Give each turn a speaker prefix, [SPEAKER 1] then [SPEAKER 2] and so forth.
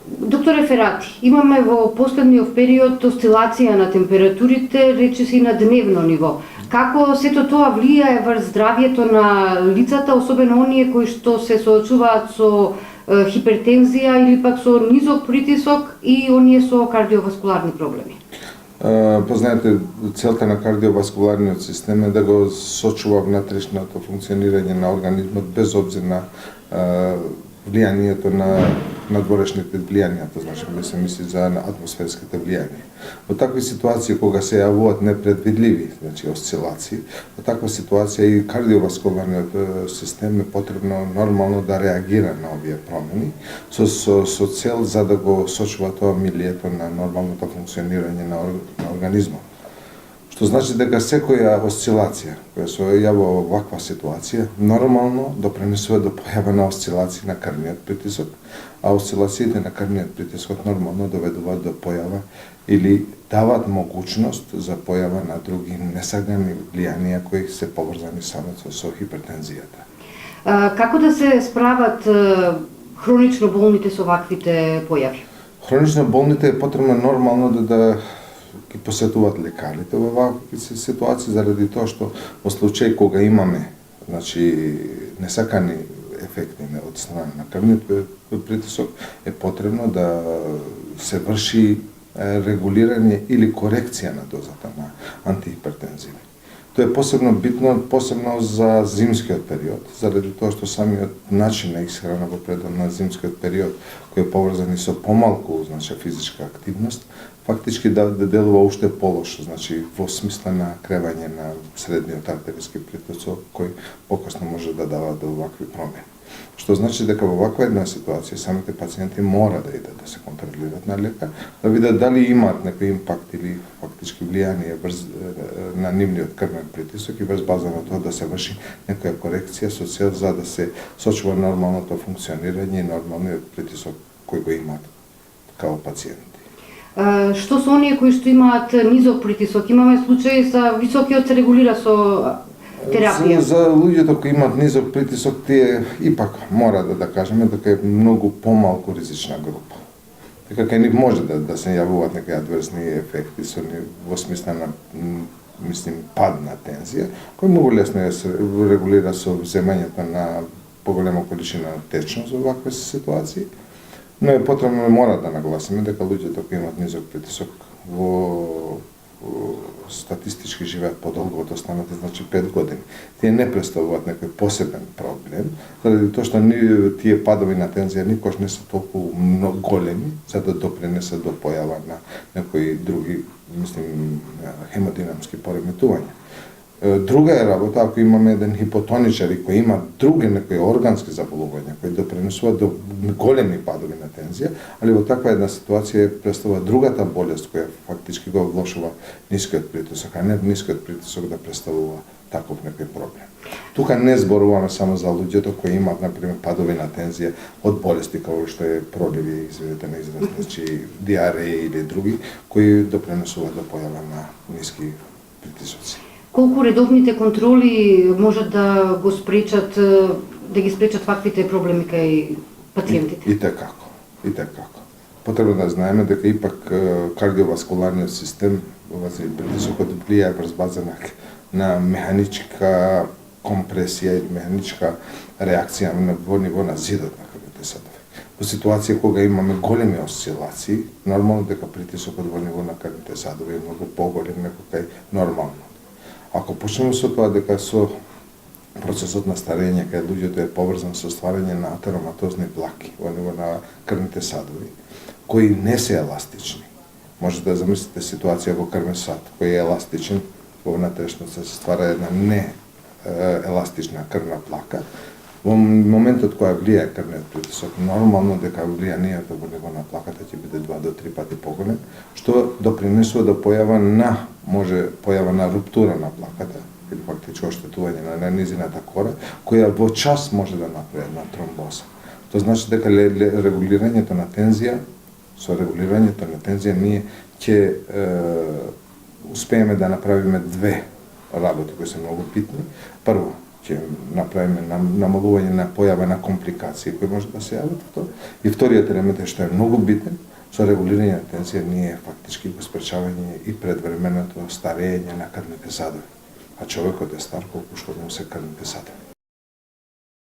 [SPEAKER 1] Доктор Ферати, имаме во последниот период осцилација на температурите, речиси на дневно ниво. Како сето тоа влијае врз здравјето на лицата, особено оние кои што се соочуваат со хипертензија или пак со низок притисок и оние со кардиоваскуларни проблеми?
[SPEAKER 2] Познаете, целта на кардиоваскуларниот систем е да го сочува внатрешното функционирање на организмот без обзир на влијанието на надворешните влијанија, значи да се мисли за атмосферските влијанија. Во такви ситуации кога се јавуваат непредвидливи, значи осцилации, во таква ситуација и кардиоваскуларниот систем е потребно нормално да реагира на овие промени со цел за да го сочува тоа милието на нормалното функционирање на организмот. Што значи дека секоја осцилација која се јавува во ваква ситуација нормално допринесува до појава на осцилации на крвниот притисок, а осцилациите на крвниот притисок нормално доведуваат до појава или даваат могуćност за појава на други несагани влијанија кои се поврзани само со хипертензијата.
[SPEAKER 1] Како да се справат хронично болните со ваквите појави?
[SPEAKER 2] Хронично болните е потребно нормално да ги посетуваат лекарите во вакви ситуации заради тоа што во случај кога имаме значи несакани ефекти од страна на крвниот притисок е потребно да се врши регулирање или корекција на дозата на антихипертензиви. Тоа е посебно битно, посебно за зимскиот период, заради тоа што самиот начин на исхрана во предел на зимскиот период, кој е поврзан со помалку значи физичка активност, фактички да делува уште полошо, значи во смисла на кревање на средниот артериски притисок, кој покасно може да дава до вакви промени. Што значи дека во ваква една ситуација самите пациенти мора да идат да се контролираат на лекар, да видат дали имаат некој импакт или фактички влијание на нивниот крвен притисок и врз база на тоа да се врши некоја корекција со цел за да се сочува нормалното функционирање и нормалниот притисок кој го имаат као пациенти.
[SPEAKER 1] Што со оние кои што имаат низок притисок? Имаме случаи за високиот се регулира со терапија.
[SPEAKER 2] За луѓето кои имаат низок притисок, тие ипак мора да кажеме дека е многу помалку ризична група. Дека кај нив може да се јавуваат некои адверсни ефекти во смисла на пад на тензија, кој многу лесно е се регулира со вземањето на поголема количина течност во вакви ситуации. Но е потребно, мора да нагласиме дека луѓето кои имаат низок притисок во статистички живеат подолго од останата, значи 5 години. Тие не представуваат некој посебен проблем, заради тоа што тие падови на тензија никош не се толку големи за да допринесат до појава на некои други, хемодинамски пореметувања. Друга е работа ако имаме еден хипотоничар и кој има други некои органски заболувања кои допринесуваат до големи падови на тензија, али во таква една ситуација представува другата болест која фактички го влошува нискиот притисок, а не нискиот притисок да представува таков некој проблем. Тука не зборуваме само за луѓето кои имаат например падови на тензија од болести како што е проливи, извинете на израз, значи диареја или други кои допринесуваат до појава на ниски притисоци.
[SPEAKER 1] Колку редовните контроли можат да го спречат, да ги спречат ваквите проблеми кај пациентите?
[SPEAKER 2] И така. Потребно да знаеме дека ипак кардиоваскуларниот систем, притисокот влијае врз база на механичка компресија или механичка реакција во ниво на зидот на крвните садови. Во ситуација кога имаме големи осцилации, нормално дека притисокот во ниво на крвните садови е многу поголем неко кај нормално. Ако почнеме со тоа дека со процесот на старење кај луѓето е поврзан со стварање на атероматозни влаки во ниво на крвните садови, кои не се еластични. Може да замислите ситуација во крвен сад кој е еластичен, во внатрешноста се ствара една не еластична крвна плака. Во моментот кога влијае крвниот притисок, нормално дека влијанието во ниво на плаката ќе биде 2 до 3 пати поголем, што допринесува до појава на руптура на плаката, или фактичко оштетување на низината кора, која во час може да направи една тромбоза. Тоа значи дека регулирањето на тензија, со регулирањето на тензија ние ќе успееме да направиме две работи кои се многу битни. Прво, ќе направиме намалување на појава на компликации кои може да се јават. И вториот елемент што е многу битен, со регулирање на тензија ние фактички го спречавање и предвременото старење на крвните съдови. А човекот е стар колку што му се крвните съдови.